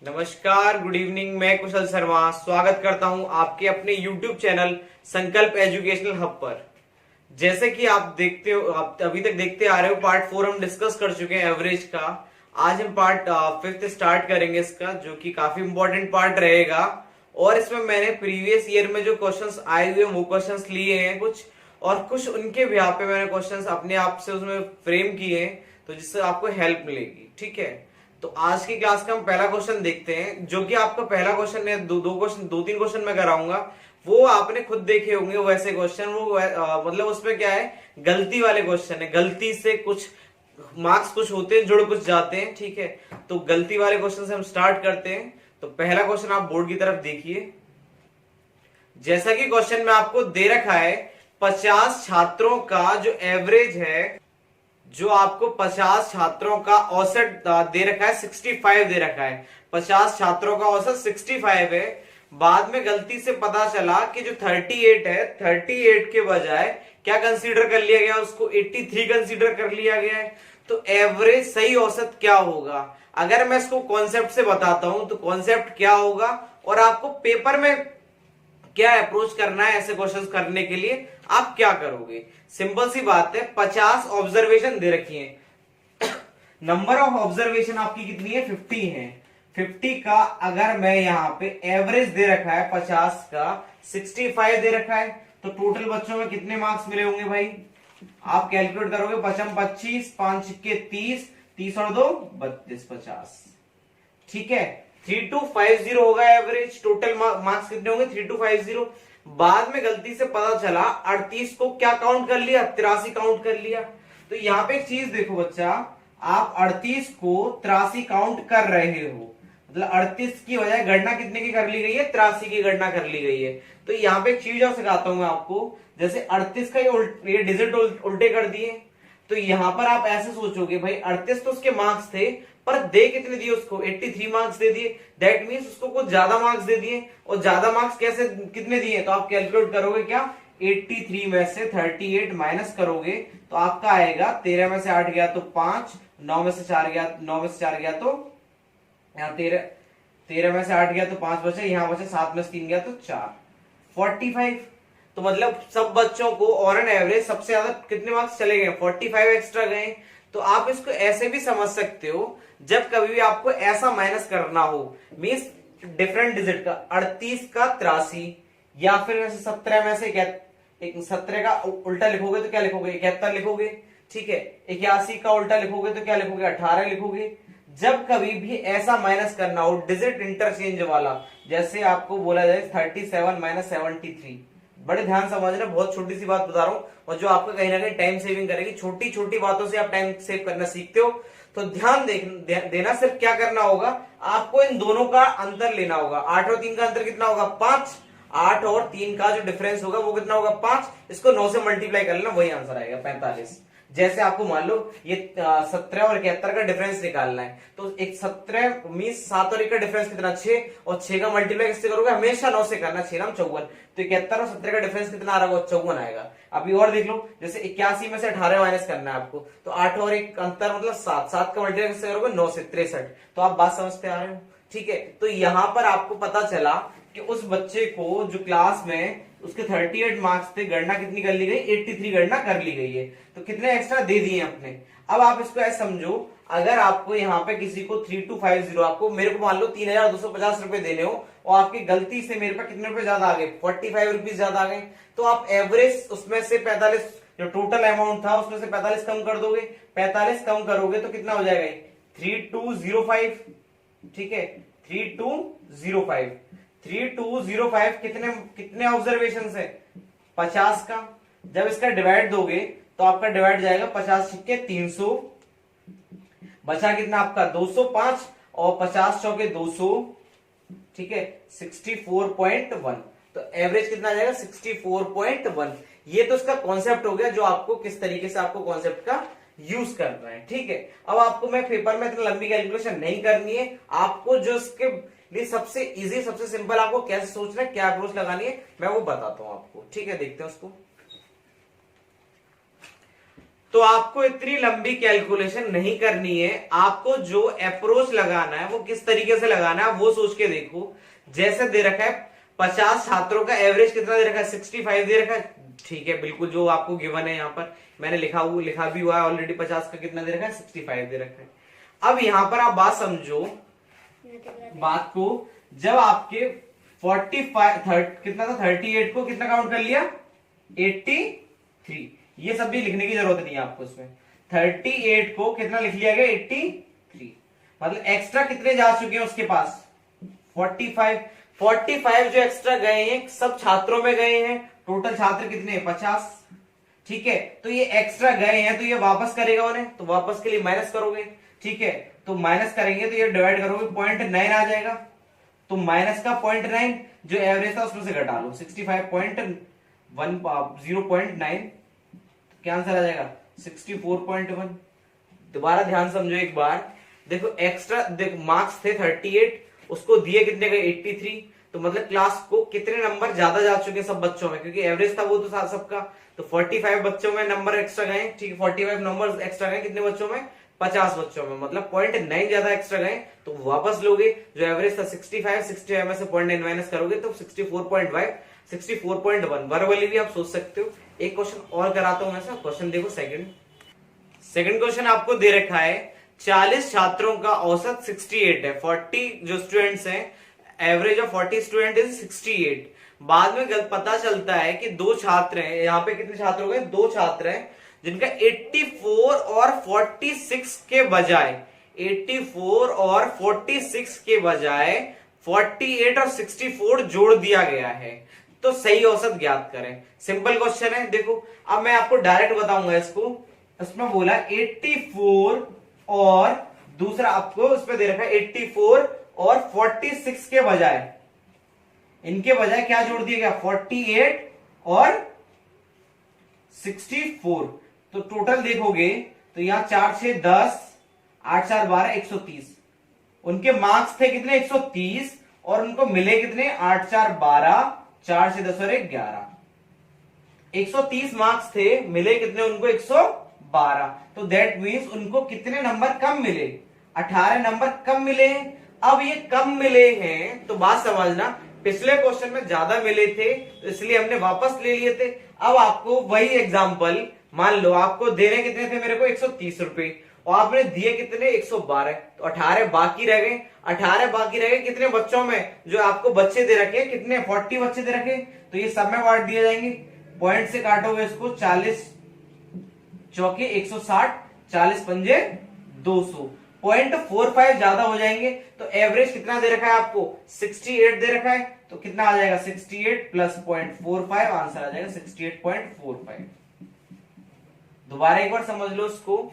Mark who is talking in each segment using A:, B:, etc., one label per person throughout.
A: नमस्कार, good evening. मैं कुशल शर्मा स्वागत करता हूं आपके अपने YouTube चैनल संकल्प एजुकेशनल हब पर। जैसे कि आप देखते हो, आप अभी तक देखते आ रहे हो, पार्ट 4 हम डिस्कस कर चुके हैं एवरेज का। आज हम पार्ट 5 स्टार्ट करेंगे इसका, जो कि काफी इंपॉर्टेंट पार्ट रहेगा। और इसमें मैंने प्रीवियस ईयर में जो क्वेश्चंस आए हुए हैं वो क्वेश्चंस लिए हैं कुछ, और कुछ उनके बिहाफ पे मैंने क्वेश्चंस अपने आप से उसमें फ्रेम किए हैं, तो जिससे आपको हेल्प मिलेगी। ठीक है, तो आज की क्लास का हम पहला क्वेश्चन देखते हैं, जो कि आपका पहला क्वेश्चन है। दो तीन क्वेश्चन मैं कराऊंगा, वो आपने खुद देखे होंगे वैसे क्वेश्चन। वो मतलब उसमें क्या है, गलती वाले क्वेश्चन है। गलती से कुछ मार्क्स कुछ होते हैं, जुड़ कुछ जाते हैं। ठीक है, तो गलती वाले क्वेश्चन से हम स्टार्ट करते हैं। तो पहला क्वेश्चन आप बोर्ड की तरफ देखिए। जैसा कि क्वेश्चन में आपको दे रखा है, 50 छात्रों का जो एवरेज है, जो आपको 50 छात्रों का औसत दे रखा है, 65 दे रखा है। 50 छात्रों का औसत 65 है। बाद में गलती से पता चला कि जो 38 है, 38 के बजाय क्या कंसीडर कर लिया गया, उसको 83 कंसीडर कर लिया गया है। तो एवरेज सही औसत क्या होगा? अगर मैं इसको कॉन्सेप्ट से बताता हूं तो कॉन्सेप्ट क्या होगा, और आपको पेपर में क्या अप्रोच करना है ऐसे क्वेश्चंस करने के लिए, आप क्या करोगे? सिंपल सी बात है, 50 ऑब्जर्वेशन दे रखी है। नंबर ऑफ ऑब्जर्वेशन आपकी कितनी है? 50 है। 50 का अगर मैं यहां पे एवरेज दे रखा है 50 का 65 दे रखा है, तो टोटल बच्चों में कितने मार्क्स मिले होंगे भाई? आप कैलकुलेट करोगे। 5 25, 5 के 30, 30 और 2 32, 50। ठीक है, 3250 होगा एवरेज। टोटल मार्क्स कितने होंगे? 3250। बाद में गलती से पता चला 38 को क्या काउंट कर लिया, 83 काउंट कर लिया। तो यहां पे एक चीज देखो बच्चा, आप 38 को 83 काउंट कर रहे हो, मतलब 38 की बजाय गणना कितने की कर ली गई है? 83 की गणना कर ली गई है। तो यहाँ पे एक चीज और सिखाता हूं मैं आपको। जैसे 38 का ये डिजिट उल्टे कर दिए, तो यहां पर आप ऐसे सोचोगे, भाई 38 तो उसके मार्क्स थे, पर दे कितने दिए उसको? 83 मार्क्स दे दिए। दैट मींस उसको कुछ ज्यादा मार्क्स दे दिए। और ज्यादा मार्क्स कैसे कितने दिए? तो आप कैलकुलेट करोगे क्या, 83 में से 38 माइनस करोगे तो आपका आएगा 13 में से 8 गया तो 5, 9 में से 4 गया, 9 में से 4 गया तो यहाँ 13 में से 8 गया तो 5 बचे, यहाँ बचे 7 में से 3 गया तो 4, 45। तो मतलब सब बच्चों को ऑन एन एवरेज सबसे ज्यादा कितने मार्क्स चले गए? 45 एक्स्ट्रा गए। तो आप इसको ऐसे भी समझ सकते हो, जब कभी भी आपको ऐसा माइनस करना हो, मीन्स डिफरेंट डिजिट का 38 का 83, या फिर वैसे 17 में से 17 का उल्टा लिखोगे तो क्या लिखोगे? 71 लिखोगे। ठीक है, 81 का उल्टा लिखोगे तो क्या लिखोगे? 18 लिखोगे। जब कभी भी ऐसा माइनस करना हो डिजिट इंटरचेंज वाला, जैसे आपको बोला जाए 37 माइनस 73, बड़े ध्यान समझना, बहुत छोटी सी बात बता रहा हूं, और जो आपका कहीं ना कहीं टाइम सेविंग करेगी। छोटी छोटी बातों से आप टाइम सेव करना सीखते हो, तो ध्यान देना। सिर्फ क्या करना होगा, आपको इन दोनों का अंतर लेना होगा। 8 और 3 का अंतर कितना होगा? 5। 8 और 3 का जो डिफरेंस होगा वो कितना होगा? 5। इसको 9 से मल्टीप्लाई कर लेना, वही आंसर आएगा 45। जैसे आपको मान लो ये 17 और 71 का डिफरेंस निकालना है, तो एक 17 मीन्स 7 और 1 का डिफरेंस कितना? 6, और 6 का मल्टीप्लाई किससे करोगे? हमेशा 9 से करना। 6 नाम 54, तो 71 और 17 का डिफरेंस कितना आ रहा होगा? 54 आएगा। अभी और देख लो, जैसे 81 में से 18 माइनस करना है आपको, तो 8 और 1 अंतर मतलब 7, 7 का मल्टीप्लाई किससे करोगे? 9 से, 63। तो आप बात समझते आ रहे हो? ठीक है, तो यहां पर आपको पता चला कि उस बच्चे को जो क्लास में उसके 38 मार्क्स थे, गणना कितनी कर ली गई? 83 गणना कर ली गई है। तो कितने एक्स्ट्रा दे दिए अपने। अब आप इसको ऐसे समझो, अगर आपको यहाँ पे किसी को 3250, आपको मेरे को मान लो 3250 रुपए देने हो, और आपकी गलती से मेरे पास कितने रुपए ज्यादा आ गए? 45 रुपीज ज्यादा आ गए, तो आप एवरेज उसमें से 45, जो टोटल अमाउंट था उसमें से 45 कम कर दोगे। 45 कम करोगे तो कितना हो जाएगा? 3205। ठीक है, 3205। 3205 कितने कितने ऑब्जर्वेशन है? 50 का। जब इसका डिवाइड दोगे तो आपका डिवाइड जाएगा 50 के 300, बचा कितना आपका? 205, और 50 चौके 200। ठीक है, 64.1। तो एवरेज कितना आ जाएगा? 64.1। ये तो इसका कॉन्सेप्ट हो गया, जो आपको किस तरीके से आपको कॉन्सेप्ट का यूज करना है। ठीक है, अब आपको मैं पेपर में इतनी लंबी कैलकुलेशन नहीं करनी है। आपको जो इसके लिए सबसे इजी, सबसे सिंपल, आपको कैसे सोचना है, क्या अप्रोच लगानी है, मैं वो बताता हूं आपको। ठीक है, देखते हैं उसको। तो आपको इतनी लंबी कैलकुलेशन नहीं करनी है, आपको जो अप्रोच लगाना है वो किस तरीके से लगाना है वो सोच के देखो। जैसे दे रखा है 50 छात्रों का एवरेज कितना दे रखा है, 65 दे रखा है, ठीक है, बिल्कुल जो आपको गिवन है, यहाँ पर मैंने लिखा भी हुआ है ऑलरेडी। 50 का कितना दे रखा है, 65 दे रखा है। अब यहां पर आप बात समझो, बात को, जब आपके 45 कितना था, 38 को कितना काउंट कर लिया, 83, ये सब भी लिखने की जरूरत नहीं है आपको इसमें। 38 को कितना लिख लिया गया, 83, मतलब एक्स्ट्रा कितने जा चुके हैं उसके पास, 45 जो एक्स्ट्रा गए हैं सब छात्रों में गए हैं। टोटल छात्र कितने हैं, 50, ठीक है। तो ये एक्स्ट्रा गए हैं तो ये वापस करेगा उन्हें, तो वापस के लिए माइनस करोगे, ठीक है। तो माइनस करेंगे तो ये डिवाइड करोगे, 0.9 आ जाएगा। तो माइनस का 0.9 जो एवरेज था उसमें से घटा लो, 0.9, क्या आंसर आ जाएगा, 64.1। दोबारा ध्यान समझो एक बार, देखो एक्स्ट्रा, देखो मार्क्स थे 38, उसको दिए कितने गए, 83। तो मतलब क्लास को कितने नंबर ज्यादा जा चुके सब बच्चों में, क्योंकि एवरेज था वो तो सबका। तो 45 बच्चों में नंबर एक्स्ट्रा गए, ठीक है, 45 नंबर एक्स्ट्रा गए कितने बच्चों में, 50 बच्चों में, मतलब 0.9 ज्यादा एक्स्ट्रा गए। तो वापस लोगे, जो एवरेज था 65 में से 0.9 माइनस करोगे तो 64.5, 64.1। वर्बली भी आप सोच सकते हो। एक क्वेश्चन और कराता हूं मैं, क्वेश्चन देखो सेकंड क्वेश्चन आपको दे रखा है, 40 छात्रों का औसत 68 है, 40 जो स्टूडेंट्स हैं, एवरेज ऑफ 40 स्टूडेंट इज 68। बाद में पता चलता है कि दो छात्र हैं, यहाँ पे कितने छात्र हो गए, दो छात्र हैं, जिनका 84 और 46 के बजाय 84 और 46 के बजाय 48 और 64 जोड़ दिया गया है। तो सही औसत ज्ञात करें। सिंपल क्वेश्चन है, देखो अब मैं आपको डायरेक्ट बताऊंगा इसको। इसमें बोला 84 और दूसरा आपको उसमें दे रखा है 84 और 46 के बजाय, इनके बजाय क्या जोड़ दिया गया, 48 और 64। तो टोटल देखोगे तो यहां 4 6 10, 8 4 12, 130। उनके मार्क्स थे कितने, 130, और उनको मिले कितने, 8 4 12, 4 6 10 और 1 11। 130 मार्क्स थे, मिले कितने उनको, 112। तो दैट मीन्स उनको कितने नंबर कम मिले, 18 नंबर कम मिले हैं। अब ये कम मिले हैं तो बात समझना, पिछले क्वेश्चन में ज्यादा मिले थे तो इसलिए हमने वापस ले लिए थे। अब आपको वही एग्जांपल, मान लो आपको देने कितने थे मेरे को, 130 रुपए, और आपने दिए कितने, 112। तो 18 बाकी रह गए, 18 बाकी रह गए कितने बच्चों में, जो आपको बच्चे दे रखे हैं कितने, 40 बच्चे दे रखे। तो ये सब में बांट दिए जाएंगे, पॉइंट से काटोगे इसको, 40 चौके 160, 40 पंजे 200, 0.45 ज्यादा हो जाएंगे। तो एवरेज कितना दे रखा है आपको, 68 दे रखा है। तो कितना आ जाएगा, 68 प्लस 0.45, आंसर आ जाएगा 68.45। दोबारा एक बार समझ लो इसको,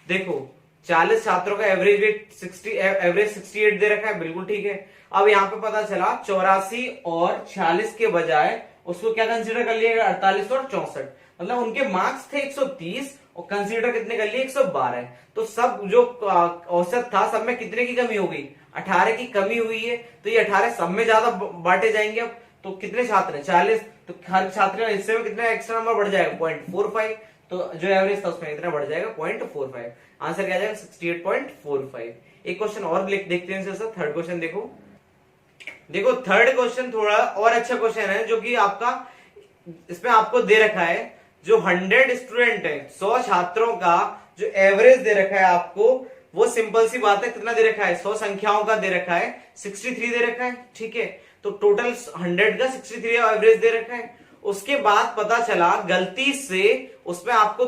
A: देखो 40 छात्रों का एवरेज वेट 68 दे रखा है, बिल्कुल ठीक है। अब यहाँ पे पता चला 84 और 46 के बजाय उसको क्या कंसीडर कर लिया, 48 और 64, मतलब उनके मार्क्स थे 130 और कंसीडर कितने कर लिए, 112। तो सब जो औसत था सब में कितने की कमी हो गई, 18 की कमी हुई है। तो ये 18 सब में ज्यादा बांटे जाएंगे। अब तो कितने छात्र हैं, 40, तो हर छात्र हिस्से में कितना एक्स्ट्रा नंबर बढ़ जाएगा, 0.45। तो जो एवरेज था उसमें इतना बढ़ जाएगा, 0.45। आंसर क्या जाएगा, 68.45। एक क्वेश्चन और देखते हैं सर, थर्ड क्वेश्चन देखो थर्ड क्वेश्चन थोड़ा और अच्छा क्वेश्चन है, जो कि आपका इसमें आपको दे रखा है, जो 100 स्टूडेंट है, 100 छात्रों का जो एवरेज दे रखा है आपको, वो सिंपल सी बात है, कितना दे रखा है, 100 संख्याओं का दे रखा है, 63 दे रखा है, ठीक है। तो टोटल 100 का 63 एवरेज दे रखा है। उसके बाद पता चला गलती से उसमें आपको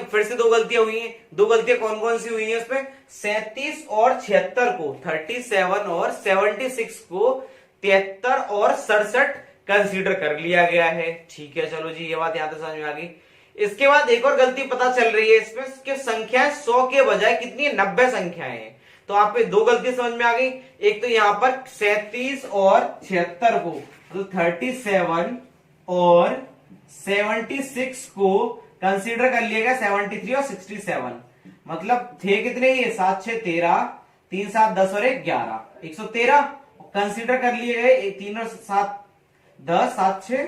A: फिर से दो गलतियां हुई हैं। दो गलतियां कौन कौन सी हुई हैं उसमें, 37 और 76 को, 37 और 76 को 73 और 67 कंसीडर कर लिया गया है, ठीक है। चलो जी, ये बात यहां तक समझ में आ गई। इसके बाद एक और गलती पता चल रही है इसमें कि संख्या 100 के बजाय कितनी है, 90 संख्याएं हैं। तो आप पे दो गलती समझ में आ गई। एक तो यहां पर 37 और 76 को, तो 37 और 76 को कंसीडर कर लिया गया, 73 और 67, मतलब थे कितने ये, 7 6 13, 3 7 10 और 1 11, 113 कंसीडर कर लिए गए, 3 और 7 10, 7 6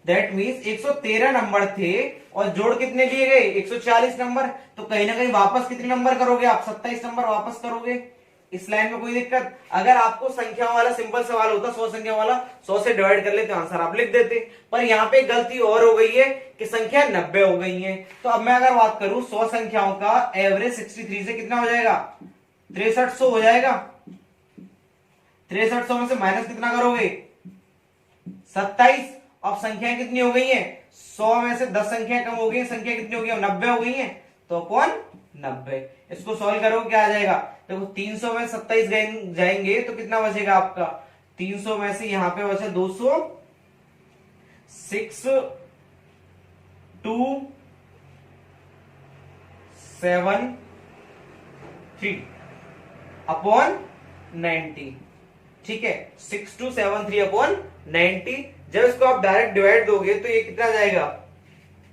A: दैट मीन्स 113 नंबर थे और जोड़ कितने लिए गए 140 नंबर। तो कहीं ना कहीं वापस कितने नंबर करोगे आप 27 नंबर वापस करोगे। इस लाइन में कोई दिक्कत? अगर आपको संख्या वाला सिंपल सवाल होता 100 संख्या वाला 100 से डिवाइड कर लेते आंसर आप लिख देते। पर यहाँ पे गलती और हो गई है कि संख्या 90 हो गई है। तो अब मैं अगर बात करूं 100 संख्याओं का एवरेज 63 से कितना हो जाएगा 6300 हो जाएगा। 6300 में से माइनस कितना करोगे 27। अब संख्याएं कितनी हो गई हैं 100 में से 10 संख्याएं कम हो गई, संख्या कितनी हो गई 90 हो गई है। तो अपॉन 90 इसको सॉल्व करो क्या आ जाएगा। देखो 300 में 27 जाएंगे तो कितना बचेगा आपका 300 में से यहां पे बचा 200 6 2 7 3 अपॉन 90। ठीक है 6273 अपॉन 90। जब इसको आप डायरेक्ट डिवाइड दोगे तो ये कितना जाएगा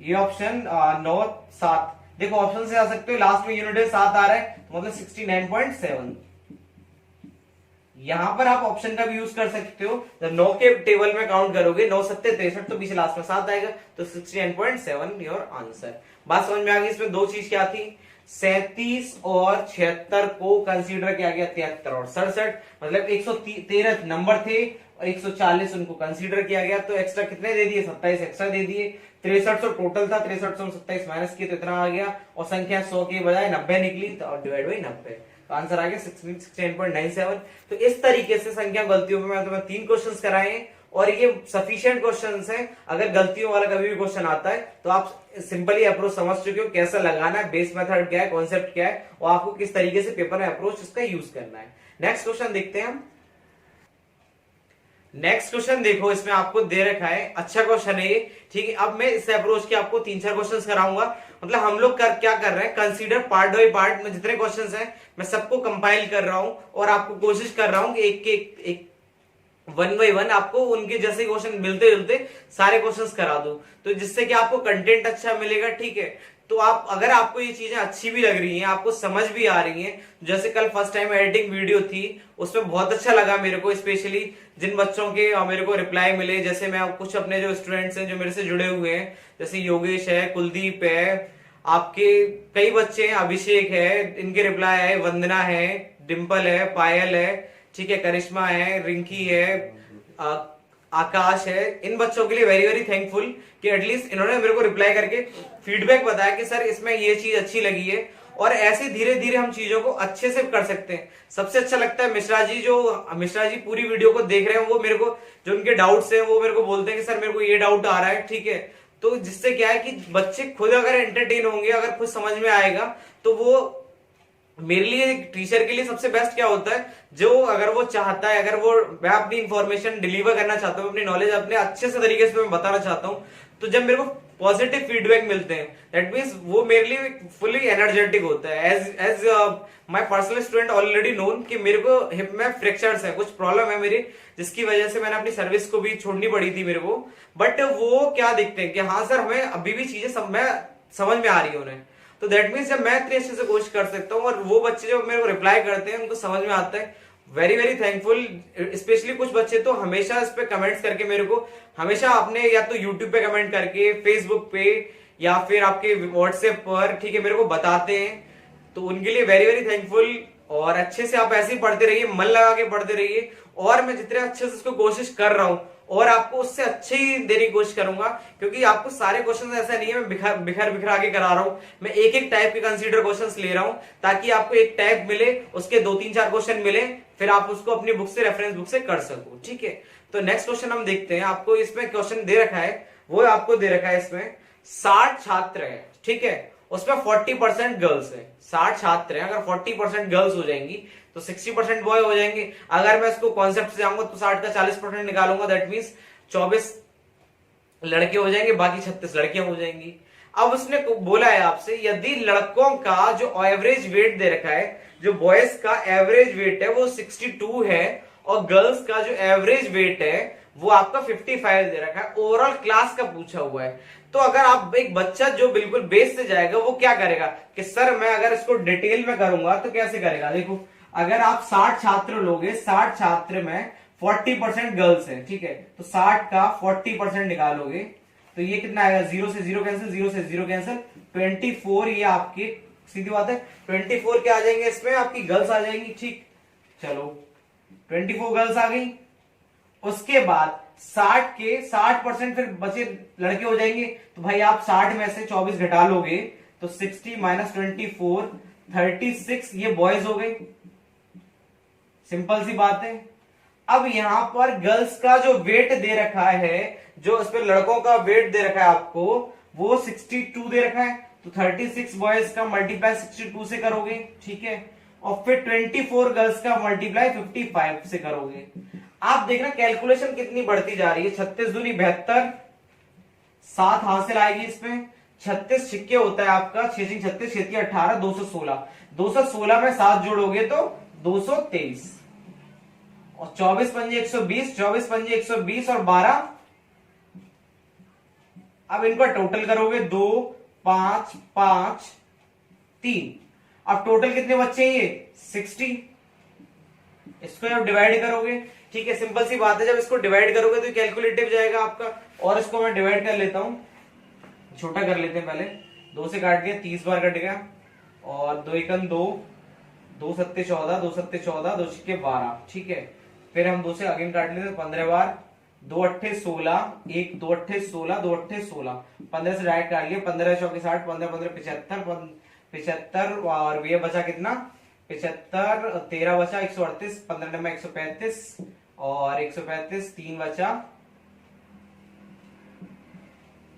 A: ये ऑप्शन 9 7। देखो ऑप्शन से आ सकते हो लास्ट में यूनिट 7 आ रहा है तो मतलब 69.7। यहां पर आप ऑप्शन का भी यूज कर सकते हो। जब 9 के टेबल में काउंट करोगे 9 7 63 तो पीछे लास्ट में 7 आएगा तो 69.7 योर आंसर। बात समझ में आ गई। इसमें दो चीज क्या थी 37 और 76 को कंसीडर किया गया 73 और 67 मतलब 113 नंबर थे और 140 उनको कंसीडर किया गया। तो एक्स्ट्रा कितने दे दिए 27 एक्स्ट्रा दे दिए। 6300 टोटल था 6300 में 27 माइनस किए तो इतना आ गया और संख्या 100 के बजाय 90 निकली तो डिवाइड बाई 90 तो आंसर आ गया 69.97। तो इस तरीके से संख्या गलतियों में तुम्हें 3 क्वेश्चंस कराए हैं और ये सफिशिएंट क्वेश्चंस हैं। अगर गलतियों वाला कभी भी क्वेश्चन आता है तो आप सिंपली अप्रोच समझ चुके हो कैसा लगाना है, बेस मेथड क्या है, कॉन्सेप्ट क्या है और आपको किस तरीके से पेपर में अप्रोच इसका यूज करना है। नेक्स्ट क्वेश्चन देखते हैं हम। नेक्स्ट क्वेश्चन देखो इसमें आपको दे रखा है अच्छा क्वेश्चन है ये। ठीक है अब मैं इस अप्रोच के आपको 3-4 क्वेश्चंस कराऊंगा। मतलब हम लोग क्या कर रहे हैं कंसीडर पार्ट बाय पार्ट में जितने क्वेश्चंस हैं मैं सबको कंपाइल कर रहा हूं और आपको कोशिश कर रहा हूं कि एक 1 बाय 1 आपको उनके जैसे क्वेश्चन मिलते जुलते सारे क्वेश्चंस करा दूं तो जिससे कि आपको कंटेंट अच्छा मिलेगा। ठीक है तो आप अगर आपको ये चीजें अच्छी भी लग रही हैं आपको समझ भी आ रही हैं जैसे कल फर्स्ट टाइम एडिटिंग वीडियो थी उसमें बहुत अच्छा लगा मेरे को। स्पेशली जिन बच्चों के मेरे को रिप्लाई मिले जैसे मैं कुछ अपने जो स्टूडेंट्स हैं जो मेरे से जुड़े हुए हैं जैसे योगेश है कुलदीप है आपके कई बच्चे हैं अभिषेक है इनके रिप्लाई है वंदना है डिंपल है पायल है ठीक है करिश्मा है रिंकी है आकाश है। इन बच्चों के लिए वेरी वेरी थैंकफुल कि एटलीस्ट इन्होंने मेरे को रिप्लाई करके फीडबैक बताया कि सर इसमें ये चीज अच्छी लगी है और ऐसे धीरे धीरे हम चीजों को अच्छे से कर सकते हैं। सबसे अच्छा लगता है मिश्रा जी पूरी वीडियो को देख रहे हैं वो मेरे को जो उनके डाउट्स हैं वो मेरे को बोलते हैं कि सर मेरे को ये डाउट आ रहा है। ठीक है तो जिससे क्या है कि बच्चे खुद अगर एंटरटेन होंगे अगर खुद समझ में आएगा तो वो मेरे लिए टीचर के लिए सबसे बेस्ट क्या होता है जो अगर वो चाहता है अगर वो मैं अपनी इंफॉर्मेशन डिलीवर करना चाहता हूँ अपनी नॉलेज अपने अच्छे से तरीके से मैं बताना चाहता हूँ तो जब मेरे को पॉजिटिव फीडबैक मिलते हैं दैट मीन्स वो मेरे लिए फुली एनर्जेटिक होता है। As my personal student already known कि मेरे को हिप में फ्रैक्चर्स है कुछ प्रॉब्लम है मेरी जिसकी वजह से मैंने अपनी सर्विस को भी छोड़नी पड़ी थी मेरे को। बट वो क्या देखते हैं कि हाँ सर हमें अभी भी चीजें समझ में आ रही है उन्हें तो दैट मीन्स जब मैं इतनी अच्छे से कोशिश कर सकता हूँ और वो बच्चे जब मेरे को रिप्लाई करते हैं उनको समझ में आता है वेरी वेरी थैंकफुल। स्पेशली कुछ बच्चे तो हमेशा इस पे कमेंट्स करके मेरे को हमेशा अपने या तो यूट्यूब पे कमेंट करके फेसबुक पे या फिर आपके व्हाट्सएप पर ठीक है मेरे को बताते हैं तो उनके लिए वेरी वेरी थैंकफुल। और अच्छे से आप ऐसे ही पढ़ते रहिए मन लगा के पढ़ते रहिए और मैं जितने अच्छे से उसको कोशिश कर रहा हूं और आपको उससे अच्छे ही देने की कोशिश करूंगा क्योंकि आपको सारे क्वेश्चन ऐसा नहीं है मैं बिखर के करा रहा हूं। मैं एक एक टाइप के कंसीडर क्वेश्चंस ले रहा हूं ताकि आपको एक टाइप मिले उसके 2-3-4 क्वेश्चन मिले फिर आप उसको अपनी बुक से रेफरेंस बुक से कर सको। ठीक है तो नेक्स्ट क्वेश्चन हम देखते हैं। आपको इसमें क्वेश्चन दे रखा है वो आपको दे रखा है इसमें 60 छात्र है ठीक है उसमें 40% गर्ल्स है। 60 छात्र हैं अगर 40% गर्ल्स हो जाएंगी तो 60% बॉय हो जाएंगे। अगर मैं इसको कॉन्सेप्ट से जाऊंगा तो 60 का 40% निकालूंगा दैट मीन्स 24 लड़के हो जाएंगे बाकी 36 लड़कियां हो जाएंगी। अब उसने बोला है आपसे यदि लड़कों का जो एवरेज वेट दे रखा है जो बॉयज का एवरेज वेट है वो 62 है और गर्ल्स का जो एवरेज वेट है वो आपका 55 दे रखा है। ओवरऑल क्लास का पूछा हुआ है तो अगर आप एक बच्चा जो बिल्कुल बेस से जाएगा वो क्या करेगा कि सर मैं अगर इसको डिटेल में करूंगा तो कैसे करेगा। देखो अगर आप 60 छात्र लोगे 60 छात्र में 40% गर्ल्स है ठीक है तो 60 का 40% निकालोगे तो ये कितना आएगा, 0 से 0 कैंसिल, 0 से 0 कैंसिल, 24 ये आपकी सीधी बात है 24 क्या आ जाएंगे इसमें, आपकी गर्ल्स आ जाएंगी। ठीक, चलो 24 गर्ल्स आ गई। उसके बाद 60% फिर बचे लड़के हो जाएंगे। तो भाई आप 60 में से 24 घटा लोगे तो 60 माइनस 24 36 ये बॉयज हो गए। सिंपल सी बात है। अब यहां पर गर्ल्स का जो वेट दे रखा है, जो इस पर लड़कों का वेट दे रखा है आपको, वो 62 दे रखा है। तो 36 बॉयज का मल्टीप्लाई 62 से करोगे, ठीक है, और फिर 24 गर्ल्स का मल्टीप्लाई 55 से करोगे। आप देखना कैलकुलेशन कितनी बढ़ती जा रही है। 36 दूनी 72, 7 हासिल आएगी इसमें। 36 छिक्के होता है आपका, 6 36 6 18 216, 216 में 7 जोड़ोगे तो 223, और 24 पंजे 120, 24 पंजे 120 और 12। अब इनका टोटल करोगे 2 5 5 3। अब टोटल कितने बच्चे हैं ये 60। इसको जब डिवाइड करोगे, ठीक है, सिंपल सी बात है, जब इसको डिवाइड करोगे तो कैलकुलेटिव जाएगा आपका। और इसको मैं डिवाइड कर लेता हूं, छोटा कर लेते हैं पहले। 2 से काट के 30 बार कट गया, और 2 एकम 2, 2 सत्ते 14, 2 सत्ते 14, 2 छिक्के 12, ठीक है। फिर हम 2 से अगेन काट लेते हैं 15 बार, 2 अट्ठे 16, 1 2 अट्ठे 16, 2 अट्ठे 16, 15 से डायरेक्ट काट लिया, 15 चौके 60, 15 15 75, 75 और ये बचा कितना 75, 13 बचा 138, 15 नंबर 135 और 135, 3 बचा।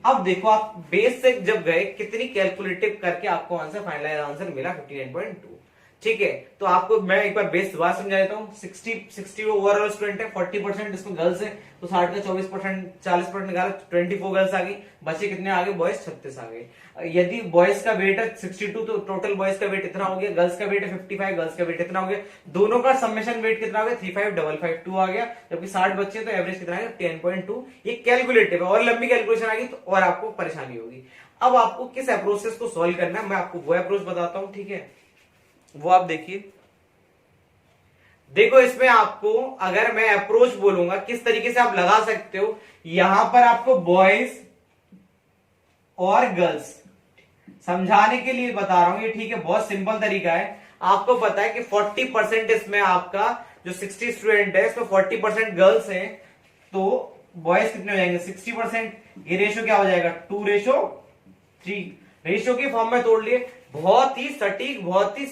A: अब देखो आप बेस से जब गए कितनी कैलकुलेटिव करके आपको आंसर फाइनलाइज आंसर मिला 59.2, ठीक है। तो आपको मैं एक बार बेस दोबारा समझा देता हूँ। 60 ओवरऑल स्टूडेंट है, 40% इसमें गर्ल्स है, तो 60 का 24% 40% निकाला, 24 गर्ल्स आ गई, बचे कितने आ गए बॉयज 36 आ गए। यदि बॉयज का वेट है 62 तो टोटल बॉयज का वेट इतना हो गया, गर्ल्स का वेट है 55, गर्ल्स का वेट इतना हो गया, दोनों का समेशन वेट कितना हो गया 3552 आ गया, जबकि 60 बच्चे तो एवरेज कितना है 10.2। ये कैलकुलेटिव है, और लंबी कैलकुलेशन आ गई तो और आपको परेशानी होगी। अब आपको किस अप्रोच से इसको सॉल्व करना है, मैं आपको वो अप्रोच बताता हूं, ठीक है। वो आप देखिए, देखो इसमें आपको अगर मैं अप्रोच बोलूंगा किस तरीके से आप लगा सकते हो, यहां पर आपको बॉयज और गर्ल्स समझाने के लिए बता रहा हूं ये, ठीक है, बहुत सिंपल तरीका है। आपको पता है कि 40% इसमें आपका जो 60 स्टूडेंट है इसमें 40% गर्ल्स हैं, तो बॉयज कितने हो जाएंगे 60%। ये रेशो क्या हो जाएगा 2:3। रेशो की फॉर्म में तोड़ लिए, बहुत ही सटीक, बहुत ही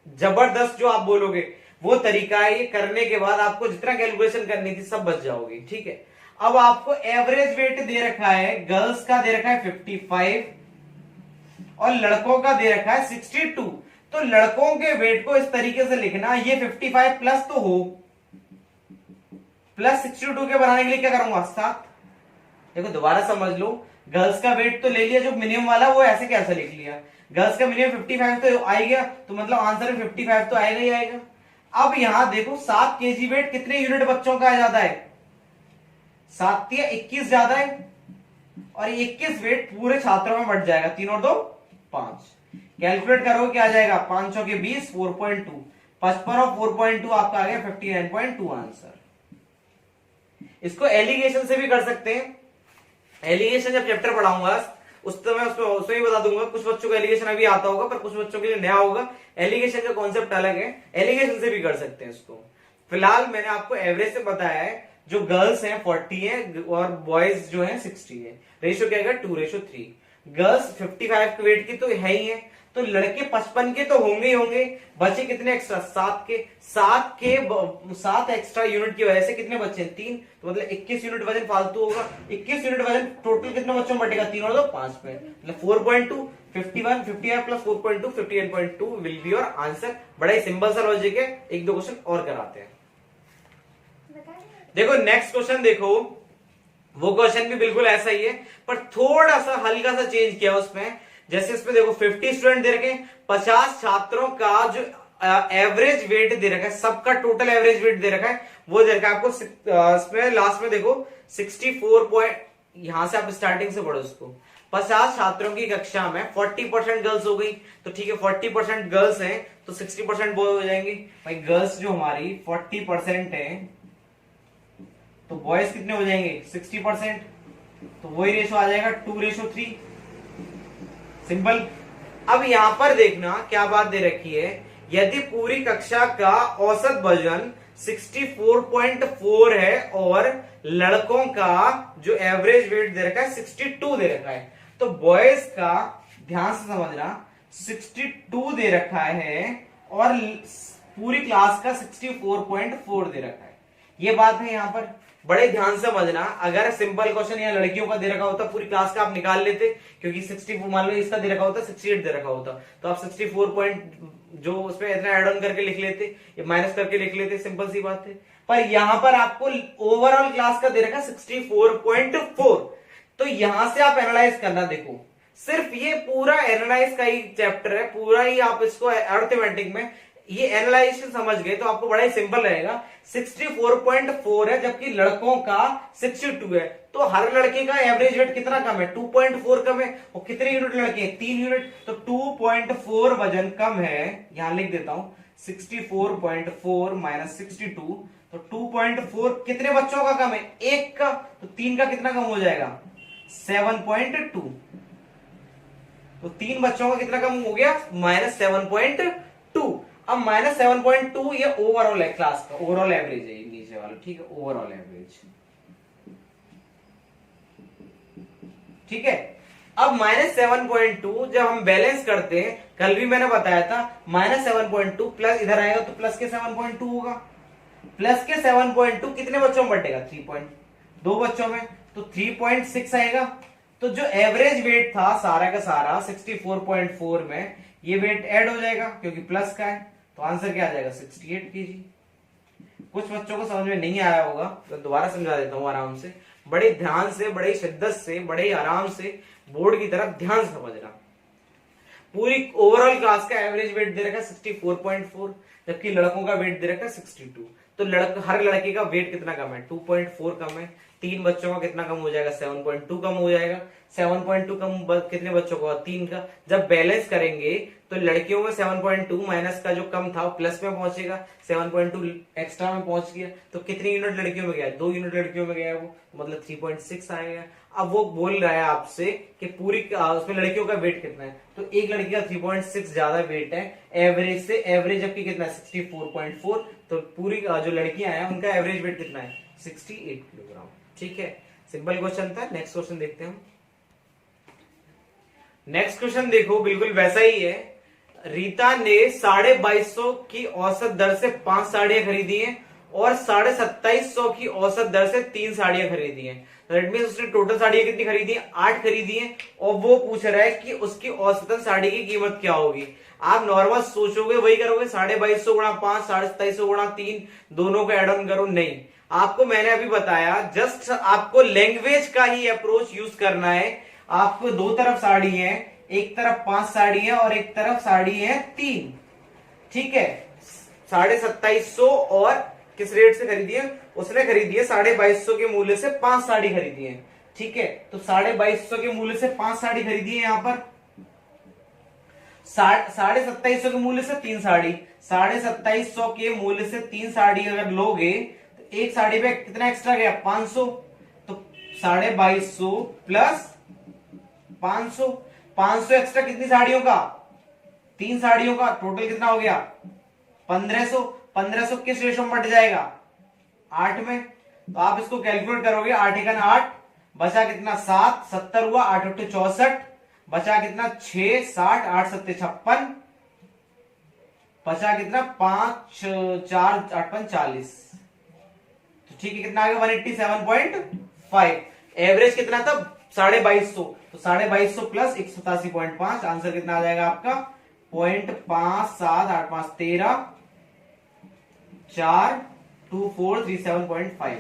A: जबरदस्त जो आप बोलोगे वो तरीका है। ये करने के बाद आपको जितना कैलकुलेशन करनी थी सब बच जाओगे, ठीक है। अब आपको एवरेज वेट दे रखा है, गर्ल्स का दे रखा है 55 और लड़कों का दे रखा है 62। तो लड़कों के वेट को इस तरीके से लिखना, ये 55 प्लस तो हो, प्लस 62 के बनाने के लिए क्या करूंगा 7। देखो दोबारा समझ लो, गर्ल्स का वेट तो ले लिया जो मिनिमम वाला, वो ऐसे कैसे लिख लिया, गर्ल्स का मिनिमम 55 तो आ गया, तो मतलब आंसर में 55 तो आएगा ही आएगा। अब यहां देखो 7 केजी वेट कितने यूनिट बच्चों का आ जाता है 7 या 21 ज्यादा है, और 21 वेट पूरे छात्रों में बढ़ जाएगा, 3 और 2 5। कैलकुलेट करो क्या आ जाएगा 5 के 20 4.2, 55 और 4.2 आपका आ गया 59.2 आंसर। इसको एलिगेशन से भी कर सकते हैं। एलिगेशन जब चैप्टर पढ़ाऊंगा उस समय उसमें ही बता दूंगा। कुछ बच्चों को एलिगेशन अभी आता होगा, पर कुछ बच्चों के लिए नया होगा। एलिगेशन का कॉन्सेप्ट अलग है, एलिगेशन से भी कर सकते हैं इसको। फिलहाल मैंने आपको एवरेज से बताया है, जो गर्ल्स हैं 40 है और बॉयज जो हैं 60 है। रेशियो क्या है 2:3। गर्ल्स 55 के वेट की तो है ही है, तो लड़के 55 के तो होंगे ही होंगे। बचे कितने एक्स्ट्रा 7 एक्स्ट्रा यूनिट की वजह से कितने बचे 3, तो मतलब 21 यूनिट वजन फालतू होगा। 21 यूनिट वजन टोटल कितने बच्चों में बटेगा 3 और 2 5 पे, मतलब 4.2 51 55 plus 4.2 58.2 will be your answer. बड़ा ही सिंपल सा लॉजिक है। एक दो क्वेश्चन और कराते हैं। देखो नेक्स्ट क्वेश्चन, देखो वो क्वेश्चन भी बिल्कुल ऐसा ही है, पर थोड़ा सा हल्का सा चेंज किया उसमें। जैसे इसमें देखो 50 स्टूडेंट दे रखे, 50 छात्रों का जो एवरेज वेट दे रखा है, सबका टोटल एवरेज वेट दे रखा है, वो दे रखा है आपको। इसमें लास्ट में देखो 64 पॉइंट, यहां से आप स्टार्टिंग से पढ़ो उसको। 50 छात्रों की कक्षा में 40% गर्ल्स हो गई, तो ठीक है 40% गर्ल्स हैं तो 60% बॉय हो जाएंगे। भाई गर्ल्स जो हमारी 40% है, तो बॉयज कितने हो जाएंगे 60%। तो वही रेशो आ जाएगा 2:3। सिंपल। अब यहां पर देखना क्या बात दे रखी है, यदि पूरी कक्षा का औसत वजन 64.4 है और लड़कों का जो एवरेज वेट दे रखा है 62 दे रखा है, तो बॉयज का ध्यान से समझना 62 दे रखा है और पूरी क्लास का 64.4 दे रखा है। ये बात है यहां पर, बड़े ध्यान से समझना। अगर सिंपल क्वेश्चन या लड़कियों का दे रखा होता पूरी क्लास का आप निकाल लेते, क्योंकि 64 मान लो इसका दे रखा होता 68 दे रखा होता, तो आप 64 पॉइंट जो उसमें इतना एड ऑन करके लिख लेते या माइनस करके लिख लेते, सिंपल सी बात है। पर यहां पर आपको ओवरऑल क्लास का दे रखा 64.4, तो यहां से आप एनालाइज करना। देखो सिर्फ ये पूरा एनालाइज का ही चैप्टर है, पूरा ही आप इसको अर्थमेटिक में ये एनालाइजेशन समझ गए तो आपको बड़ा ही सिंपल रहेगा। 64.4 है जबकि लड़कों का 62 है, तो हर लड़के का एवरेज वेट कितना कम है, 2.4 कम है। और कितने यूनिट लड़के हैं, 3 यूनिट, तो 2.4 वजन कम है। यहां लिख देता हूं 64.4 माइनस 62, तो 2.4 कितने बच्चों का कम है, एक का, तो 3 का कितना कम हो जाएगा 7.2, तो 3 बच्चों का कितना कम हो गया -7.2। अब -7.2 ये ओवरऑल है क्लास का, ओवरऑल एवरेज है नीचे वाला, ठीक है, ओवरऑल एवरेज, ठीक है। अब -7.2 जब हम बैलेंस करते हैं, कल भी मैंने बताया था -7.2 प्लस इधर आएगा तो प्लस के 7.2 होगा, प्लस के 7.2 कितने बच्चों में बटेगा 3.2 बच्चों में, तो 3.6 आएगा। तो जो एवरेज वेट था सारा का सारा 64.4 में, ये वेट ऐड हो जाएगा क्योंकि प्लस का है, तो आंसर क्या आ जाएगा 68 kg। कुछ बच्चों को समझ में नहीं आया होगा तो दोबारा समझा देता हूं आराम से, बड़े ध्यान से, बड़े शिद्दत से, बड़े आराम से बोर्ड की तरफ ध्यान से समझना। पूरी ओवरऑल क्लास का एवरेज वेट दे रखा 64.4 जबकि लड़कों का वेट दे रखा 62, तो हर लड़के का वेट कितना कम है 2.4 कम है। 3 बच्चों का कितना कम हो जाएगा 7.2 कम हो जाएगा। 7.2 कम कितने बच्चों का 3 का। जब बैलेंस करेंगे तो लड़कियों में 7.2 माइनस का जो कम था वो प्लस में पहुंचेगा, 7.2 एक्स्ट्रा में पहुंच गया, तो कितनी यूनिट लड़कियों में गया 2 यूनिट लड़कियों में गया वो, तो मतलब 3.6 आएगा। अब वो बोल रहा है आपसे कि पूरी उसमें लड़कियों का वेट कितना है, तो एक लड़की का 3.6 ज्यादा वेट है एवरेज से, एवरेज जबकि कितना 64.4, तो पूरी जो लड़कियां हैं उनका एवरेज वेट कितना है 68 किलोग्राम, ठीक है। सिंपल क्वेश्चन था। नेक्स्ट क्वेश्चन देखते हैं। नेक्स्ट क्वेश्चन देखो बिल्कुल वैसा ही है। रीता ने 2250 की औसत दर से 5 साड़ियां खरीदी हैं और 2750 की औसत दर से 3 साड़ियां खरीदी हैं। दैट मींस उसने टोटल साड़ियां कितनी खरीदी हैं 8 खरीदी हैं, और वो पूछ रहा है कि उसकी औसतन साड़ी की कीमत क्या होगी। आप नॉर्मल सोचोगे वही करोगे, 2250 गुणा 5, 2750 गुणा 3, दोनों को एड ऑन करो, नहीं। आपको मैंने अभी बताया जस्ट आपको लैंग्वेज का ही अप्रोच यूज करना है। आपको दो तरफ साड़ी है, एक तरफ 5 साड़ी है और एक तरफ साड़ी है 3, ठीक है। 2750 और किस रेट से खरीदी है, उसने खरीदी है 2250 के मूल्य से 5 साड़ी खरीदी है, ठीक है। तो 2250 के मूल्य से 5 साड़ी खरीदी है, यहां पर 2750 के मूल्य से 3 साड़ी, 2750 के मूल्य से 3 साड़ी अगर लोगे तो एक साड़ी पे कितना एक्स्ट्रा गया 500, तो 2250 प्लस 500, 500 एक्स्ट्रा कितनी साड़ियों का 3 साड़ियों का, टोटल कितना हो गया 1500। 1500 किस रेशो में बट जाएगा 8 में, तो आप इसको कैलकुलेट करोगे 8 एकन 8, बचा कितना 7, 70 हुआ, 8 8 64, बचा कितना 6, 60, 8 7 56, बचा कितना 5 4 8 5 40, तो ठीक है कितना आ गया 187.5। एवरेज कितना था 2250, तो 2250 प्लस 187.5, आंसर कितना आ जाएगा आपका 0.5785 13 4 2437.5।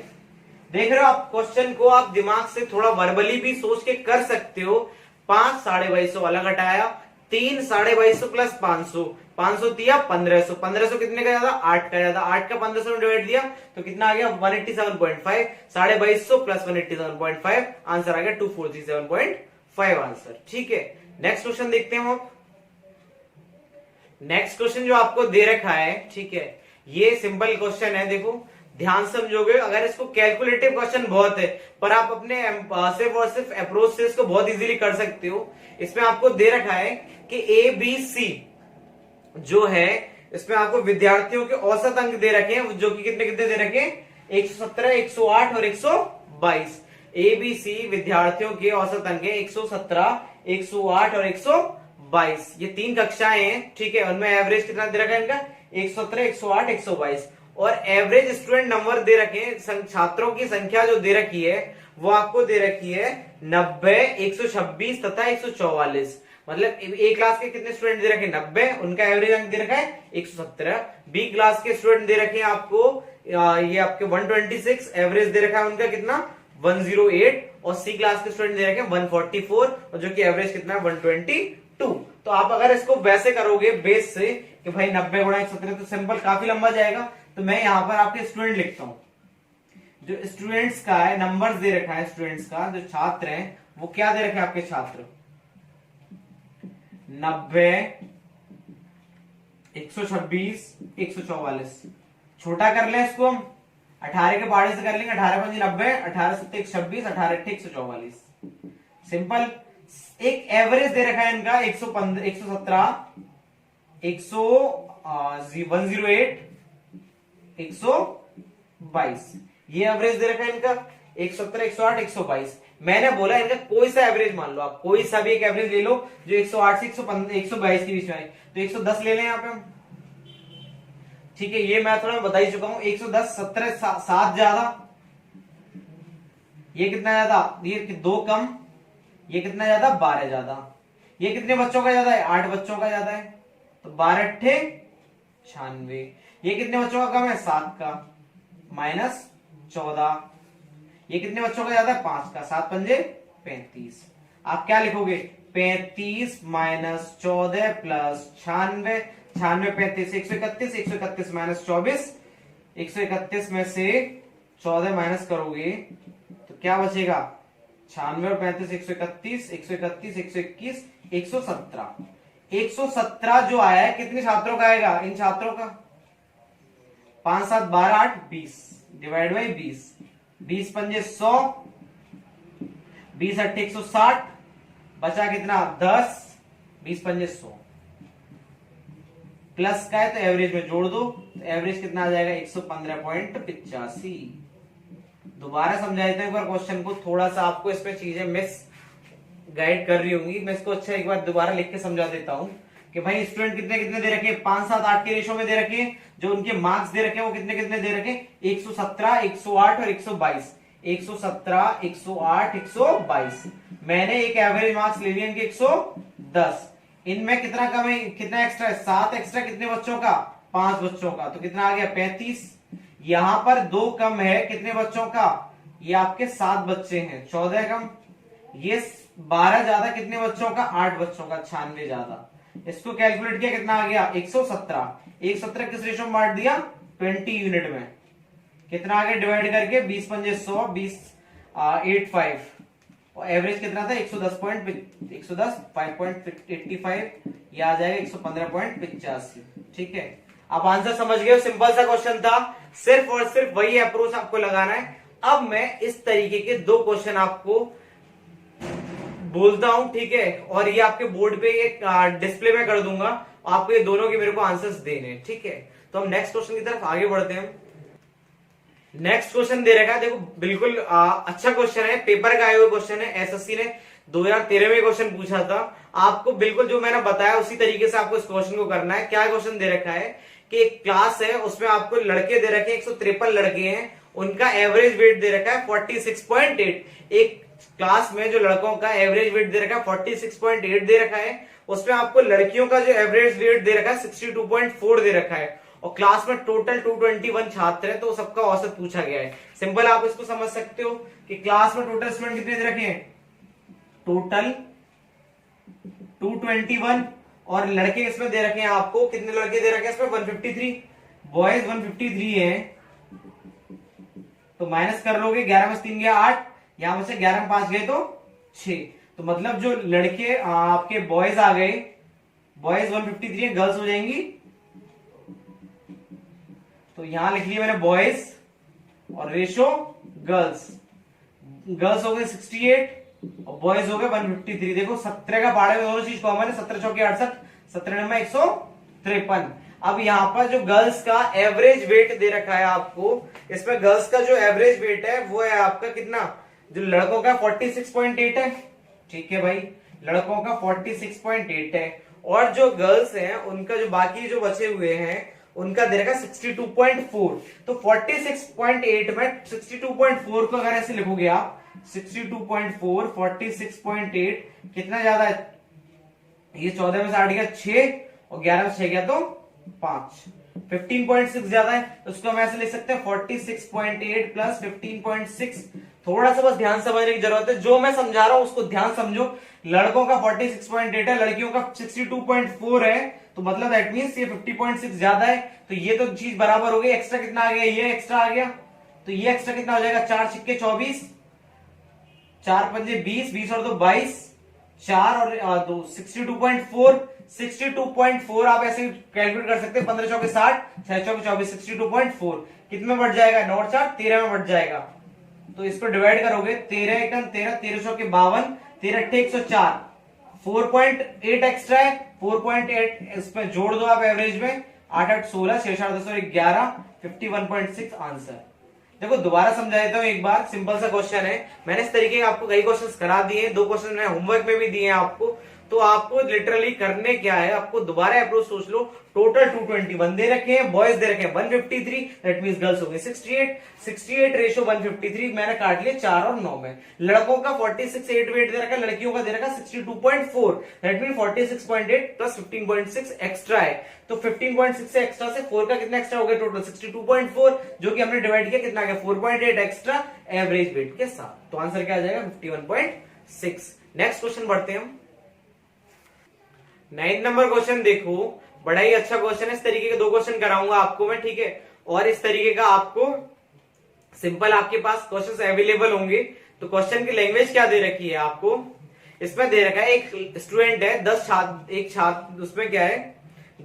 A: देख रहे हो आप क्वेश्चन को, आप दिमाग से थोड़ा वर्बली भी सोच के कर सकते हो। 5 2250 अलग हटाया, 3 2250 प्लस 500, 500 दिया 1500, 1500 कितने का ज्यादा 8 का ज्यादा, 8 का 1500 में डिवाइड दिया तो कितना आ गया 187.5, 2250 प्लस 187.5, आंसर आ गया 2437.5 आंसर, ठीक है। नेक्स्ट क्वेश्चन देखते हैं हम। नेक्स्ट क्वेश्चन जो आपको दे रखा है, ठीक है, ये सिंपल क्वेश्चन है। देखो ध्यान से समझोगे। अगर इसको कैलकुलेटिव क्वेश्चन बहुत है, पर आप अपने सिर्फ और सिर्फ अप्रोच से इसको बहुत इजीली कर सकते हो। इसमें आपको दे रखा है कि ए बी सी जो है, इसमें आपको विद्यार्थियों के औसत अंक दे रखे हैं, जो कि कितने कितने दे रखे हैं, 117, 108 और 122। ए बी सी विद्यार्थियों के औसत अंक है 117, 108 और 122। ये 3 कक्षाएं हैं, ठीक है। उनमें एवरेज कितना दे रखा है इनका, 117, 108, 122। और एवरेज स्टूडेंट नंबर दे रखे हैं, छात्रों की संख्या जो दे रखी है वो आपको दे रखी है 90, 126 तथा 144। मतलब ए क्लास के कितने स्टूडेंट दे रखे हैं, 90, उनका एवरेज अंक दे रखा है 117। बी क्लास के स्टूडेंट दे रखे हैं आपको ये आपके 126, एवरेज दे रखा है उनका कितना, 108। और सी क्लास के स्टूडेंट दे रखे हैं 144, और जो कि एवरेज कितना है 122। तो आप अगर इसको वैसे करोगे बेस से कि भाई 90 गुणा 117, तो सिंपल काफी लंबा जाएगा। तो मैं यहां पर आपके स्टूडेंट लिखता हूं, जो स्टूडेंट्स का है नंबर दे रखा है, स्टूडेंट्स का जो छात्र हैं वो क्या दे रखे हैं आपके छात्र, 90, 126, 144। छोटा कर लें इसको हम, 18 के पहाड़े से कर लेंगे, 18 5 90, 18 7 126, 18 8 144। सिंपल। एक एवरेज दे रखा है इनका 115, 117, 108, 122। ये एवरेज दे रखा है इनका 117, 108, 122। मैंने बोला इनका कोई सा एवरेज मान लो, आप कोई सा भी एक एवरेज ले लो जो 108 से 122 के बीच में है। तो 110 ले लें यहां पे हम, ठीक है। ये मैं थोड़ा बता ही चुका हूं, 110, 17 7 ज्यादा, ये कितना ज्यादा, ये 2 कम, ये कितना ज्यादा, 12 ज्यादा। ये कितने बच्चों का ज्यादा है, 8 बच्चों का ज्यादा है, तो 12 अट्ठे 96। ये कितने बच्चों का कम है, 7 का, माइनस 14। ये कितने बच्चों का ज्यादा है, 5 का, 7 पंजे 35। आप क्या लिखोगे, 35 माइनस 14 प्लस 96, 96 35, 131, 131 माइनस 24, 131 में से 14 माइनस करोगे तो क्या बचेगा, 96 और 35, 131, 131, 121, 117। 117 जो आया है कितने छात्रों का आएगा, इन छात्रों का, 5 7 12 8 20 डिवाइड बाई 20, 20 पंजे 100, 20 अट्ठे 160, बचा कितना 10, 20 पंजे 100। प्लस का है तो एवरेज में जोड़ दो, तो एवरेज कितना आ जाएगा, 115.85। दोबारा समझा देता हूं एक बार क्वेश्चन को, थोड़ा सा आपको इसमें चीजें मिस गाइड कर रही होंगी। मैं इसको अच्छा एक बार दोबारा लिख के समझा देता हूं कि भाई स्टूडेंट कितने कितने दे रखे हैं, 5 7 8 के रेशो में दे रखे हैं। जो उनके मार्क्स दे रखे हैं वो कितने कितने दे रखे हैं, 117, 108 और 122। 117, 108, 122। मैंने एक एवरेज मार्क्स ले लिया इनके 110। इनमें कितना कम है, कितना एक्स्ट्रा है, 7 एक्स्ट्रा, कितने बच्चों का, 5 बच्चों का, तो कितना आ गया 35। यहां पर 2 कम है, कितने बच्चों का, ये आपके 7 बच्चे हैं, 14 कम, ये 12 ज्यादा, कितने बच्चों का, 8 बच्चों का, 96 ज्यादा। इसको कैलकुलेट किया कितना आ गया, 117। 117 किस रेशो में बांट दिया, 20 यूनिट में, कितना आ गया डिवाइड करके, 20 पंजे 100, 20 85, और एवरेज कितना था 110 5.85, ये आ जाएगा 115.85। ठीक है, आप आंसर समझ गए, सिंपल सा क्वेश्चन था, सिर्फ और सिर्फ वही अप्रोच आपको लगाना है। अब मैं इस तरीके के 2 क्वेश्चन आपको बोलता हूं, ठीक है, और ये आपके बोर्ड पे एक डिस्प्ले में कर दूंगा, आपको ये दोनों के मेरे को आंसर्स देने, ठीक है। तो हम नेक्स्ट क्वेश्चन की तरफ आगे बढ़ते हैं। नेक्स्ट क्वेश्चन दे रखा है, देखो बिल्कुल अच्छा क्वेश्चन है, पेपर का आया हुआ क्वेश्चन है, एसएससी ने 2013 में क्वेश्चन पूछा था। आपको बिल्कुल जो मैंने बताया उसी तरीके से आपको इस क्वेश्चन को करना है। क्या क्वेश्चन दे रखा है कि एक क्लास है, उसमें आपको लड़के दे रखे हैं, 153 लड़के हैं, उनका एवरेज वेट दे रखा है 46.8। एक क्लास में जो लड़कों का एवरेज वेट दे रखा है 46.8 दे रखा है, उसमें आपको लड़कियों का जो एवरेज वेट दे रखा है 62.4 दे रखा है, और क्लास में टोटल 221 छात्र है, तो सबका औसत पूछा गया है। सिंपल आप इसको समझ सकते हो कि क्लास में टोटल स्टूडेंट कितने दे रखे हैं, टोटल 221, और लड़के इसमें दे रखे हैं आपको, कितने लड़के दे रखे हैं इसमें 153, बॉयज 153 है, तो माइनस कर लोगे, 11 में 3 गया 8, यहां में से 11 में 5 गए तो 6, तो मतलब जो लड़के आपके बॉयज आ गए, बॉयज 153 है, गर्ल्स हो जाएंगी, तो यहां लिख लिया मैंने बॉयज और रेशो गर्ल्स हो गए 68 और बॉयज हो गए 153। देखो 17 का पाड़े में दोनों चीज कॉमन है, 17 चौके 68, 17 में 153। अब यहाँ पर जो गर्ल्स का एवरेज वेट दे रखा है आपको, इसमें गर्ल्स का जो एवरेज वेट है वो है आपका कितना, जो लड़कों का 46.8 है, ठीक है भाई, लड़कों का 46.8 है, और जो गर्ल्स हैं उनका जो बाकी जो बचे हुए हैं उनका दे रखा 62.4। तो 46.8 में 62.4 को अगर ऐसे लिखोगे आप 62.4 46.8 कितना ज्यादा है, ये 14 में से 8 गया 6 और 11 में 6 गया तो 5, 15.6 ज्यादा है, तो उसको हम ऐसे लिख सकते हैं 46.8 प्लस 15.6। थोड़ा सा बस ध्यान समझने की जरूरत है, जो मैं समझा रहा हूं उसको ध्यान समझो। लड़कों का 46.8 है, लड़कियों का 62.4 है, तो मतलब दैट मींस ये 50.6 ज्यादा है, तो ये तो चीज बराबर हो गई। एक्स्ट्रा कितना आ गया, ये एक्स्ट्रा आ गया, तो ये एक्स्ट्रा कितना हो जाएगा, 4 छिक्के 24, 4 पंजे 20, 20 और 2 22, 4 और 2 62.4, 62.4 आप ऐसे कैलकुलेट कर सकते हैं, 15 चौके 60, 6 चौके 24, 62.4 कितने में बढ़ जाएगा, 9 और 4 13 में बढ़ जाएगा। तो इसको डिवाइड करोगे 13 एकम 13, 13 चौके 52, 13 अट्ठे 104, 4.8 एक्स्ट्रा है, 4.8 इसमें जोड़ दो आप एवरेज में, 8 8 16, 6 4 10 और 11, 51.6 आंसर। देखो दोबारा समझा देता हूं एक बार, सिंपल सा क्वेश्चन है, मैंने इस तरीके के आपको कई क्वेश्चंस करा दिए हैं, 2 क्वेश्चन मैंने होमवर्क में भी दिए हैं आपको। तो आपको लिटरली करने क्या है, आपको दोबारा अप्रोच सोच लो। टोटल 221 दे रखे हैं, बॉयज दे रखे हैं 153, दैट मींस गर्ल्स हो गए 68, 68 रेशो 153 मैंने काट लिए 4 और 9 में। लड़कों का 46.8 वेट दे रखा है, लड़कियों का दे रखा 62.4, दैट मींस 46.8 प्लस 15.6 एक्स्ट्रा है, तो 15.6 से एक्स्ट्रा से 4 का कितना एक्स्ट्रा हो गया, टोटल 62.4, जो कि हमने डिवाइड किया कितना आ गया 4.8 एक्स्ट्रा एवरेज वेट के साथ, तो आंसर क्या आ जाएगा 51.6। नेक्स्ट क्वेश्चन बढ़ते हैं हम। 9 नंबर क्वेश्चन देखो, बड़ा ही अच्छा क्वेश्चन है, इस तरीके के 2 क्वेश्चन कराऊंगा आपको मैं, ठीक है, और इस तरीके का आपको सिंपल आपके पास क्वेश्चंस अवेलेबल होंगे। तो क्वेश्चन की लैंग्वेज क्या दे रखी है आपको, इसमें दे रखा है एक स्टूडेंट है, 10 छात्र, एक छात्र, उसमें क्या है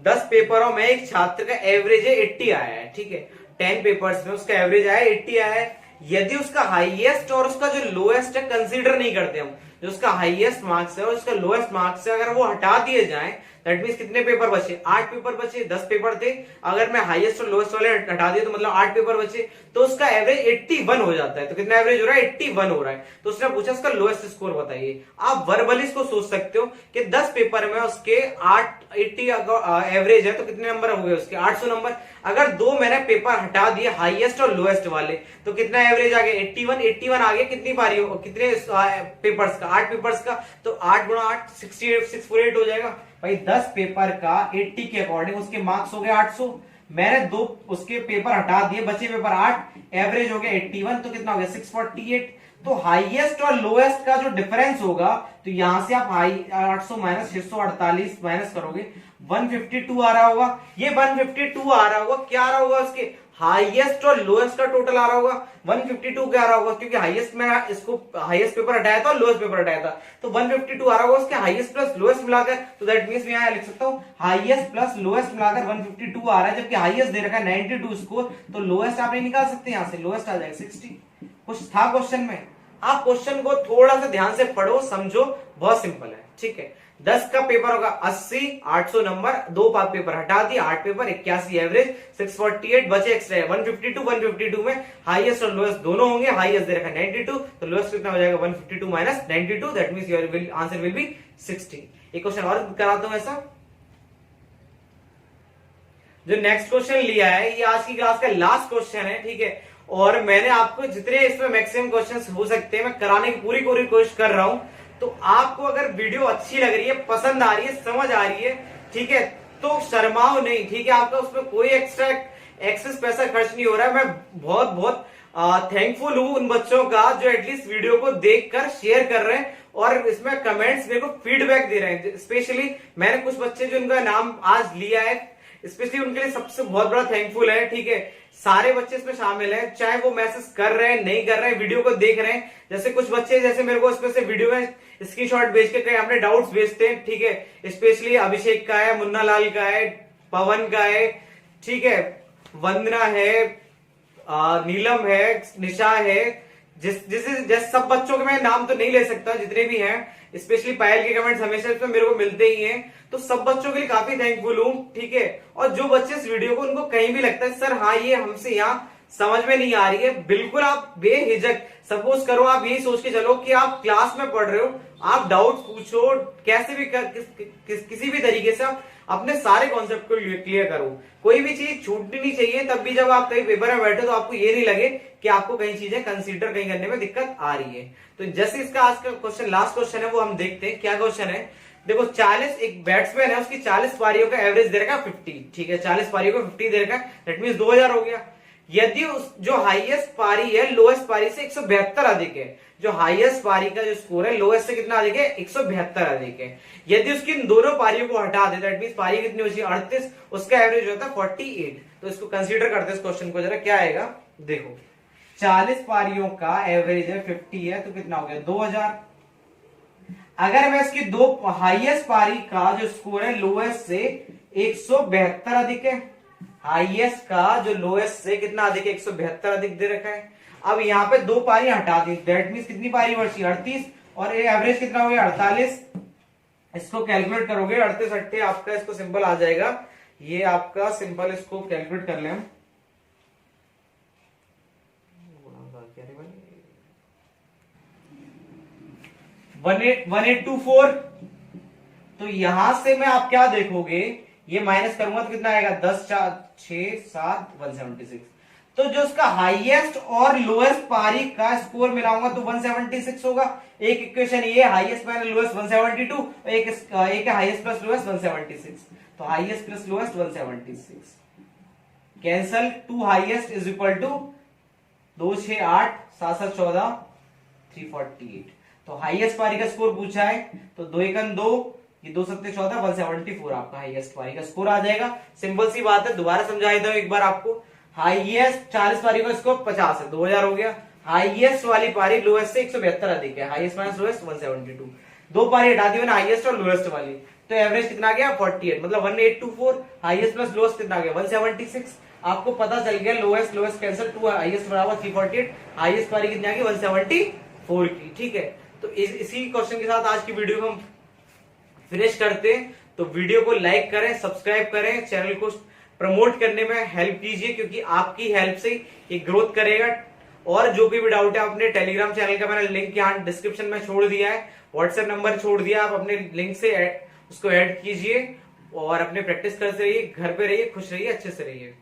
A: 10 पेपरों में एक छात्र का एवरेज है 80 आया है, ठीक है, 10 पेपर्स में उसका एवरेज आया 80 आया है। यदि उसका हाईएस्ट और उसका जो लोएस्ट है कंसीडर नहीं करते हम, जो उसका हाईएस्ट मार्क्स है और उसका लोएस्ट मार्क्स है अगर वो हटा दिए जाएं, दैट मींस कितने पेपर बचे, 8 पेपर बचे, 10 पेपर थे, अगर मैं हाईएस्ट और लोएस्ट वाले हटा दिए तो मतलब 8 पेपर बचे, तो उसका एवरेज 81 हो जाता है। तो कितना एवरेज हो रहा है, 81 हो रहा है। तो उसने पूछा उसका लोएस्ट स्कोर बताइए। आप वर्बली इसको सोच सकते हो कि 10 पेपर में उसके 80 एवरेज है, तो कितने नंबर हो गए उसके 800 नंबर। अगर 2 मैंने पेपर हटा दिए हाईएस्ट और लोएस्ट वाले, तो कितना एवरेज आ गया 81 आ गया, कितनी बारी कितने पेपर्स का, 8 पेपर्स का, तो 8 गुणा 8 68 648 हो जाएगा भाई। 10 पेपर का 80 के अकॉर्डिंग उसके मार्क्स हो गए 800, मैंने 2 उसके पेपर हटा दिए, बचे पेपर 8, एवरेज हो गया 81, तो कितना हो गया 648। तो हाईएस्ट और लोएस्ट का जो डिफरेंस होगा, तो यहां से आप 800 माइनस 648 माइनस करोगे 152 आ रहा होगा। ये 152 आ रहा होगा, क्या आ रहा होगा उसके हाईएस्ट और लोएस्ट का टोटल आ रहा होगा 152 क्या आ रहा होगा, क्योंकि हाईएस्ट में इसको हाईएस्ट पेपर हटाया था और लोएस्ट पेपर हटाया था, तो 152 आ रहा होगा उसके हाईएस्ट प्लस लोएस्ट मिलाकर। तो दैट मींस मैं यहां लिख सकता हूं हाईएस्ट प्लस लोएस्ट मिलाकर 152 आ रहा है, जबकि हाईएस्ट दे रखा है 92 स्कोर, तो लोएस्ट आप नहीं निकाल सकते, यहां से लोएस्ट आ जाएगा 60। कुछ था क्वेश्चन में, आप क्वेश्चन को थोड़ा सा ध्यान से पढ़ो समझो, बहुत सिंपल है, ठीक है। 10 का पेपर होगा 80, 800 नंबर, 2 पेपर हटा दिए, 8 पेपर 81 एवरेज 648 बचे एक्स्ट्रा 152, 152 में हाईएस्ट और लोएस्ट दोनों होंगे, हाईएस्ट दे रखा 92, तो लोएस्ट कितना हो जाएगा 152 minus 92, that means your answer will be 60। एक क्वेश्चन और कराता हूं ऐसा। जो नेक्स्ट क्वेश्चन लिया है ये आज की क्लास का लास्ट क्वेश्चन है, ठीक है, और मैंने आपको जितने इसमें मैक्सिमम क्वेश्चंस हो सकते हैं मैं कराने की पूरी कोशिश कर रहा हूं। तो आपको अगर वीडियो अच्छी लग रही है, पसंद आ रही है, समझ आ रही है, ठीक है, तो शर्माओ नहीं, ठीक है, आपका उसमें कोई एक्स्ट्रा एक्सेस पैसा खर्च नहीं हो रहा है। मैं बहुत बहुत थैंकफुल हूं उन बच्चों का जो एटलीस्ट वीडियो को देखकर शेयर कर रहे हैं और इसमें कमेंट्स मेरे को फीडबैक दे रहे हैं। स्पेशली मैंने कुछ बच्चे जो उनका नाम आज लिया है, स्पेशली उनके लिए सबसे बहुत बड़ा थैंकफुल है, ठीक है। सारे बच्चे इसमें शामिल हैं, चाहे वो मैसेज कर रहे हैं नहीं कर रहे हैं, वीडियो को देख रहे हैं। जैसे कुछ बच्चे जैसे मेरे को इसमें से वीडियो में स्क्रीनशॉट भेज के कई अपने डाउट्स भेजते हैं, ठीक है। स्पेशली अभिषेक का है, मुन्ना लाल का है, पवन का है, ठीक है, वंदना है, नीलम है, निशा है, जैसे सब बच्चों के मैं नाम तो नहीं ले सकता, जितने भी हैं, स्पेशली पायल के कमेंट्स हमेशा इसमें मेरे को मिलते ही हैं, तो सब बच्चों के लिए काफी थैंकफुल हूं, ठीक है। और जो बच्चे इस वीडियो को उनको कहीं भी लगता है सर हाँ ये हमसे यहाँ समझ में नहीं आ रही है, बिल्कुल आप बेहिचक, सपोज करो आप यही सोच के चलो कि आप क्लास में पढ़ रहे हो, आप डाउट पूछो कैसे भी किसी भी तरीके से आप अपने सारे कॉन्सेप्ट को क्लियर करो। कोई भी चीज छूटनी नहीं चाहिए, तब भी जब आप कहीं पेपर में बैठे तो आपको ये नहीं लगे कि आपको कई चीजें कंसीडर कहीं करने में दिक्कत आ रही है। तो जैसे इसका आज का क्वेश्चन, लास्ट क्वेश्चन है, वो हम देखते हैं क्या क्वेश्चन है। देखो 40, एक बैट्समैन है, उसकी 40 पारियों का एवरेज दे रखा है 50, ठीक है, 40 पारियों का 50 दे रखा है, दैट मीन 2000 हो गया। यदि उस जो हाईएस्ट पारी है लोएस्ट पारी से 172 अधिक है, जो हाईएस्ट पारी का जो स्कोर है लोएस्ट से कितना अधिक है, 172 अधिक है, यदि उसकी इन दोनों पारियों को हटा दे, दैट मींस पारी कितनी होती है 38, उसका एवरेज होता है 48। तो इसको कंसीडर करते हैं इस क्वेश्चन को जरा, क्या आएगा देखो, 40 पारियों का एवरेज है 50 है, तो कितना हो गया 2000। अगर मैं इसकी दो हाईएस्ट पारी का जो स्कोर है लोएस्ट से 172 अधिक है, हाईएस्ट का जो लोएस्ट से कितना अधिक है 172 अधिक दे रखा है। अब यहाँ पे दो पारी हटा दी, दैट मींस कितनी पारी बची 38, और एवरेज कितना हो गया 48। इसको कैलकुलेट करोगे 38 अट्ठे आपका इसको सिंपल आ जाएगा, ये आपका सिंपल इसको कैलकुलेट कर ले हम, 1824। तो यहां से मैं आप क्या देखोगे, ये माइनस करूंगा तो कितना आएगा 10 4 6 7 176। तो जो उसका हाईएस्ट और लोएस्ट पारी का स्कोर मिलाऊंगा तो 176 होगा। एक इक्वेशन ये हाईएस्ट प्लस लोएस्ट 172, एक हाईएस्ट प्लस लोएस्ट 176, तो highest plus lowest 176 cancel, 2 highest is equal to 2 6 8 7 7 14 348। तो हाईएस्ट पारी का स्कोर पूछा है, तो 2 1 2, ये 2 7 14 174 आपका हाईएस्ट पारी का स्कोर आ जाएगा। सिंपल सी बात है, दोबारा समझा देता हूं एक बार आपको। हाईएस्ट 40 पारी का स्कोर 50 है, 2000 हो गया। हाईएस्ट वाली पारी लोएस्ट से 172 अधिक है, हाईएस्ट माइनस लोएस्ट 172, दो पारी हटा दी मैंने हाईएस्ट और लोएस्ट वाली, तो एवरेज कितना आ गया 48, मतलब 1824। हाईएस्ट प्लस लोएस्ट कितना आ गया 176। आपको पता चल गया लोएस्ट लोएस्ट कैंसिल, 2 हाईएस्ट बराबर 348, हाईएस्ट पारी कितनी आ गई 174 की, ठीक है। तो इसी क्वेश्चन के साथ आज की वीडियो को हम फिनिश करते हैं। तो वीडियो को लाइक करें, सब्सक्राइब करें, चैनल को प्रमोट करने में हेल्प कीजिए, क्योंकि आपकी हेल्प से ये ग्रोथ करेगा। और जो भी डाउट है अपने टेलीग्राम चैनल का मैंने लिंक यहाँ डिस्क्रिप्शन में छोड़ दिया है, व्हाट्सएप नंबर छोड़ दिया, आप अपने लिंक से उसको ऐड कीजिए और अपने प्रैक्टिस करते रहिए, घर पे रहिए, खुश रहिए, अच्छे से रहिए।